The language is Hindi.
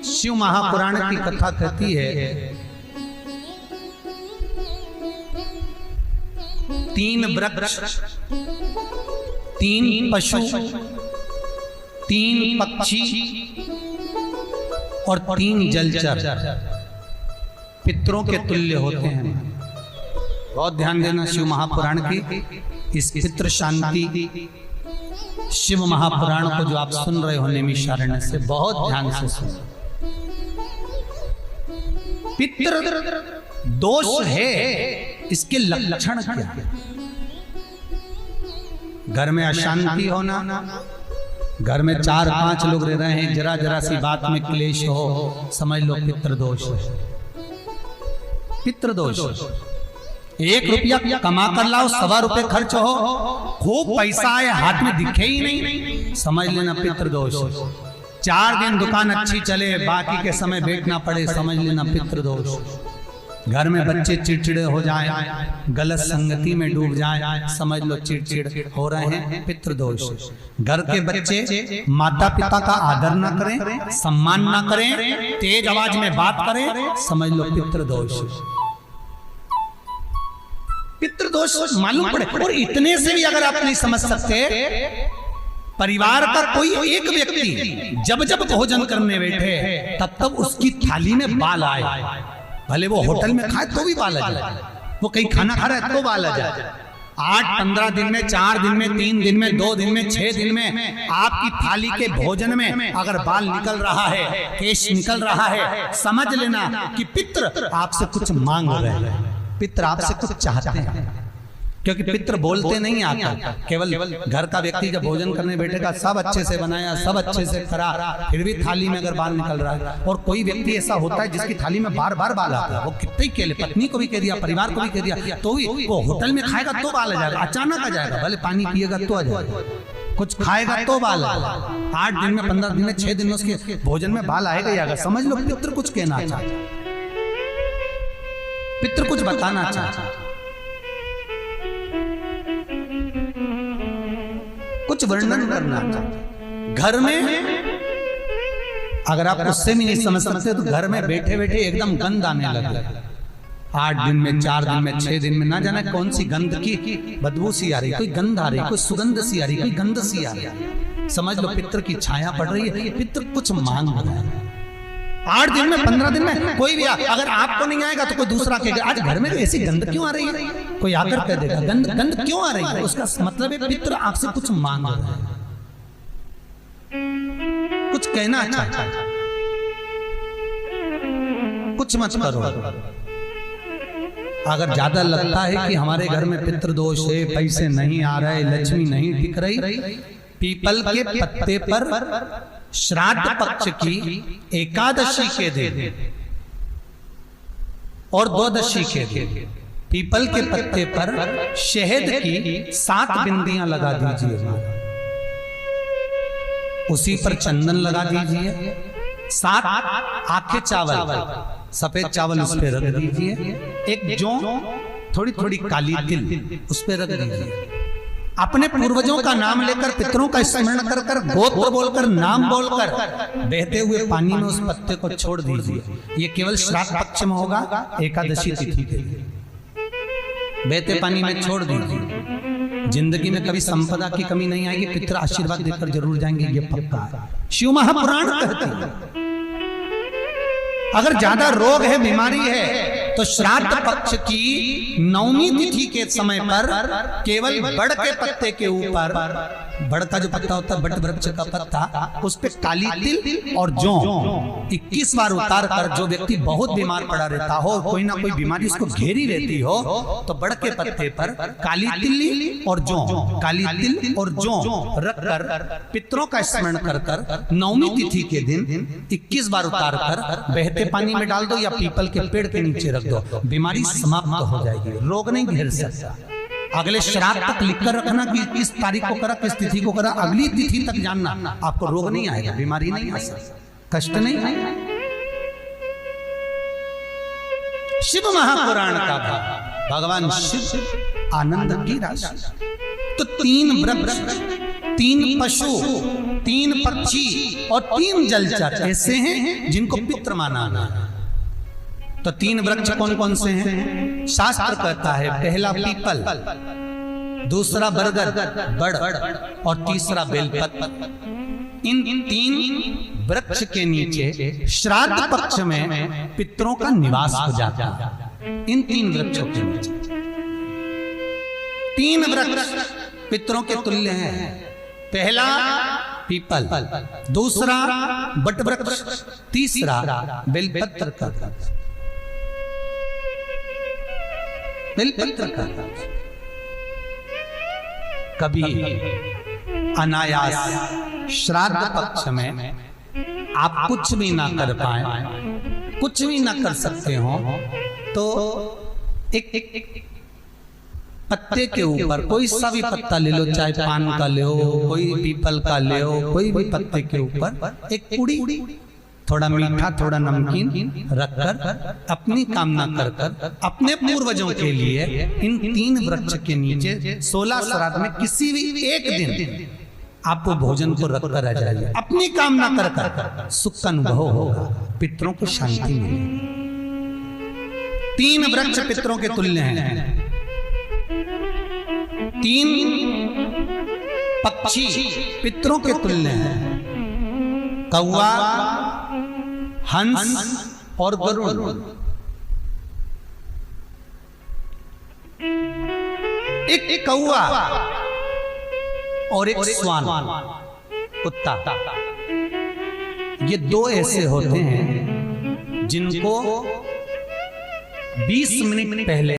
शिव महापुराण की कथा कहती है, 3 वृक्ष, 3 पशु, 3 पक्षी और 3 जलचर पितरों के तुल्य होते हैं। बहुत ध्यान देना शिव महापुराण की इस पितृ शांति शिव महापुराण को जो आप सुन रहे हो नैमिषारण्य से, बहुत ध्यान से सुनो। पितृ दोष है, इसके लक्षण क्या है? घर में अशांति होना, घर में 4-5 लोग रह रहे हैं, जरा जरा सी बात में क्लेश हो, समझ लो पितृदोष है। पितृदोष, 1 रुपया कमा कर लाओ, 1.25 रुपए खर्च हो, खूब पैसा आए हाथ में दिखे ही नहीं, समझ लेना पितृदोष। 4 दिन दुकान अच्छी चले, बाकी के समय बैठना पड़े, समझ लेना पितृदोष। घर में बच्चे चिड़चिड़े हो जाएं, गलत संगति में डूब जाएं, समझ लो चिड़चिड़ हो रहे हैं, पितृदोष। घर के बच्चे माता पिता का आदर ना करें, सम्मान ना करें, तेज आवाज में बात करें, समझ लो पितृदोष। पितृदोष मालूम पड़े। और इतने से भी अगर आप नहीं समझ सकते, परिवार का कोई एक व्यक्ति जब जब भोजन करने बैठे तब तब उसकी थाली में बाल आए, भले वो होटल में खाए तो भी बाल आ जाए, वो कहीं खाना खा रहा है तो बाल आ जाए। 8-15 दिन में, 4 दिन में, 3 दिन में, 2 दिन में, 6 दिन में आपकी थाली के भोजन में अगर बाल निकल रहा है, केश निकल रहा है, समझ लेना कि पितृ आपसे कुछ मांग रहे हैं, पितृ आपसे कुछ चाहते हैं। क्योंकि पितृ बोलते नहीं आता, केवल घर का व्यक्ति जब भोजन करने बैठेगा, सब अच्छे से बनाया, सब अच्छे से करा, फिर भी थाली में अगर बाल निकल रहा है। और कोई व्यक्ति ऐसा होता है जिसकी थाली में बार बार बाल आता है, वो कितने ही केले, पत्नी को भी कह दिया, परिवार को भी कह दिया, तो भी वो होटल में खाएगा तो बाल आ जाएगा, अचानक आ जाएगा, भले पानी पिएगा तो आ जाएगा, कुछ खाएगा तो बाल आएगा। 8 दिन में, 15 दिन में, 6 दिन में उसके भोजन में बाल आएगा ही आएगा। समझ लो पितृ कुछ कहना चाहता, पितृ कुछ बताना चाहता, कुछ वर्णन करना चाहते। घर में अगर आप उससे भी नहीं समझ सकते तो घर में बैठे बैठे एकदम गंध आने लगे। 8 दिन में, 4 दिन में, 6 दिन में, ना जाने कौन सी गंध की बदबू सी आ रही, कोई गंध आ रही, कोई सुगंध सी आ रही, कोई गंध सी आ रही, समझ लो पितृ की छाया पड़ रही है, पितृ कुछ मांग रहा है। 8 दिन में, 15 दिन में कोई भी अगर आपको नहीं आएगा तो कोई दूसरा कहेगा आज घर में ऐसी गंध क्यों आ रही है, कोई आकर कह देगा गंध क्यों आ रही है, उसका मतलब है पितृ आपसे कुछ मांग रहा है, कुछ कहना चाहता है, कुछ मत करो। अगर ज्यादा लगता है कि हमारे घर में पितृदोष है, पैसे नहीं आ रहे, लक्ष्मी नहीं टिक रही, पीपल के पत्ते पर श्राद्ध पक्ष की एकादशी के दिन और द्वादशी के दिन पीपल के पत्ते पर शहद की 7 बिंदियां लगा दीजिए, उसी पर चंदन लगा दीजिए, 7 आखे चावल, सफेद चावल उस पर रख दीजिए, एक जौ, थोड़ी थोड़ी काली तिल उस पर रख दीजिए। अपने पूर्वजों का नाम लेकर, पितरों का स्मरण कर कर, गोत्र बोलकर, नाम बोलकर बहते हुए पानी में उस पत्ते को छोड़ दीजिए। ये केवल श्राद्ध पक्ष में होगा, एकादशी तिथि के लिए बहते पानी में छोड़ दीजिए। जिंदगी में कभी संपदा की कमी नहीं आएगी, पितर आशीर्वाद देकर जरूर जाएंगे, ये पक्का है। शिव महापुराण कहते हैं अगर ज्यादा रोग है, बीमारी है, तो श्राद्ध पक्ष की 9वीं तिथि के समय पर केवल बड़ के पत्ते के ऊपर, बड़ का जो पत्ता होता है, बट वृक्ष का पत्ता, उस पे काली तिल और जौ 21 बार उतार कर, जो व्यक्ति बहुत बीमार पड़ा रहता हो, कोई ना कोई बीमारी उसको घेरी रहती हो, तो बड़ के पत्ते पर काली तिल और जौ, काली तिल और जौ रख कर पितरों का स्मरण कर कर 9वीं तिथि के दिन 21 बार उतार कर बहते पानी में डाल दो या पीपल के पेड़ के नीचे रख दो, बीमारी समाप्त हो जाएगी, रोग नहीं घेर सकता। अगले श्राद्ध तक लिखकर रखना कि किस तारीख को करा, किस तिथि को करा, अगली तिथि तक जानना, आपको रोग नहीं आएगा, बीमारी नहीं आ सकती, कष्ट नहीं आएगा। शिव महापुराण का भाग, भगवान शिव आनंद की राशि। तो 3 वृक्ष, 3 पशु, 3 पक्षी और 3 जलचर ऐसे हैं जिनको पितृ माना है। तो 3 वृक्ष कौन कौन से हैं? शास्त्र कहता है पहला पीपल, दूसरा बरगद बड़ और तीसरा बेलपत्र। इन 3 वृक्ष के नीचे श्राद्ध पक्ष में पितरों का निवास हो जाता है। इन 3 वृक्षों के नीचे 3 वृक्ष पितरों के तुल्य हैं। पहला पीपल, दूसरा बट वृक्ष, तीसरा बेलपत्र का बेलपत्र का। कभी अनायास श्राद्ध पक्ष में आप कुछ भी ना कर पाए, कुछ भी ना कर सकते हो, तो एक पत्ते के ऊपर कोई सा भी पत्ता ले लो, चाहे पान का ले लो, कोई पीपल का ले लो, कोई भी पत्ते के ऊपर एक पुड़ी, थोड़ा मीठा थोड़ा नमकीन रखकर अपनी कामना कर कर अपने पूर्वजों के लिए इन 3 वृक्ष के नीचे 16 श्राद्ध में किसी भी एक दिन आपको भोजन को रखकर आ जाइए। अपनी कामना कर कर सुख का अनुभव होगा, पितरों को शांति मिलेगी। 3 वृक्ष पितरों के तुल्य हैं। 3 पक्षी पितरों के तुल्य हैं। कौवा, हंस और गरुड़। एक कौवा और एक श्वान, कुत्ता, ये 2 ऐसे होते हैं जिनको 20 मिनट पहले